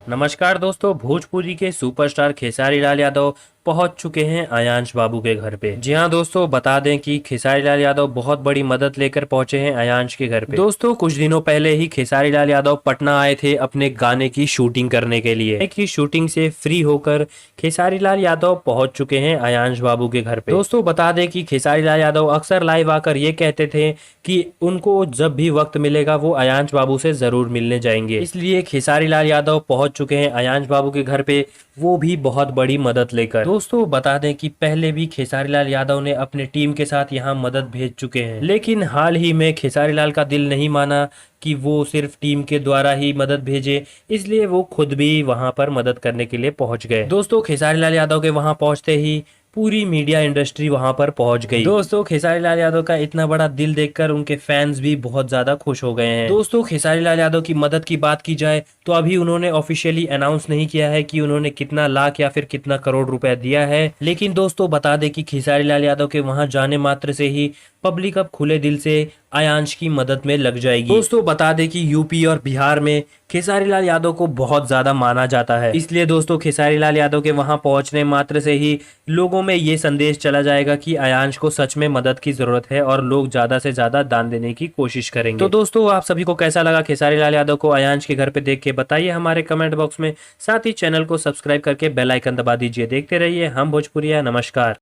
नमस्कार दोस्तों, भोजपुरी के सुपरस्टार खेसारी लाल यादव पहुंच चुके हैं अयांश बाबू के घर पे। जी हां दोस्तों, बता दें कि खेसारी लाल यादव बहुत बड़ी मदद लेकर पहुंचे हैं अयांश के घर पे। दोस्तों, कुछ दिनों पहले ही खेसारी लाल यादव पटना आए थे अपने गाने की शूटिंग करने के लिए। की शूटिंग से फ्री होकर खेसारी लाल यादव पहुंच चुके हैं अयांश बाबू के घर पे। दोस्तों, बता दें कि खेसारी लाल यादव अक्सर लाइव आकर ये कहते थे कि उनको जब भी वक्त मिलेगा वो अयांश बाबू से जरूर मिलने जाएंगे। इसलिए खेसारी लाल यादव पहुंच चुके हैं अयांश बाबू के घर पे, वो भी बहुत बड़ी मदद लेकर। दोस्तों, बता दें कि पहले भी खेसारी लाल यादव ने अपने टीम के साथ यहां मदद भेज चुके हैं, लेकिन हाल ही में खेसारी लाल का दिल नहीं माना कि वो सिर्फ टीम के द्वारा ही मदद भेजे, इसलिए वो खुद भी वहां पर मदद करने के लिए पहुंच गए। दोस्तों, खेसारी लाल यादव के वहां पहुंचते ही पूरी मीडिया इंडस्ट्री वहां पर पहुंच गई। दोस्तों, खेसारी लाल यादव का इतना बड़ा दिल देखकर उनके फैंस भी बहुत ज्यादा खुश हो गए हैं। दोस्तों, खेसारी लाल यादव की मदद की बात की जाए तो अभी उन्होंने ऑफिशियली अनाउंस नहीं किया है कि उन्होंने कितना लाख या फिर कितना करोड़ रुपया दिया है, लेकिन दोस्तों बता दें कि खेसारी लाल यादव के वहां जाने मात्र से ही पब्लिक अब खुले दिल से अयांश की मदद में लग जाएगी। दोस्तों, बता दें कि यूपी और बिहार में खेसारी लाल यादव को बहुत ज्यादा माना जाता है, इसलिए दोस्तों खेसारी लाल यादव के वहां पहुंचने मात्र से ही लोगों में ये संदेश चला जाएगा कि अयांश को सच में मदद की जरूरत है और लोग ज्यादा से ज्यादा दान देने की कोशिश करेंगे। तो दोस्तों, आप सभी को कैसा लगा खेसारी लाल यादव को अयांश के घर पे देख के बताइए हमारे कमेंट बॉक्स में। साथ ही चैनल को सब्सक्राइब करके बेल आइकन दबा दीजिए। देखते रहिए हम भोजपुरिया। नमस्कार।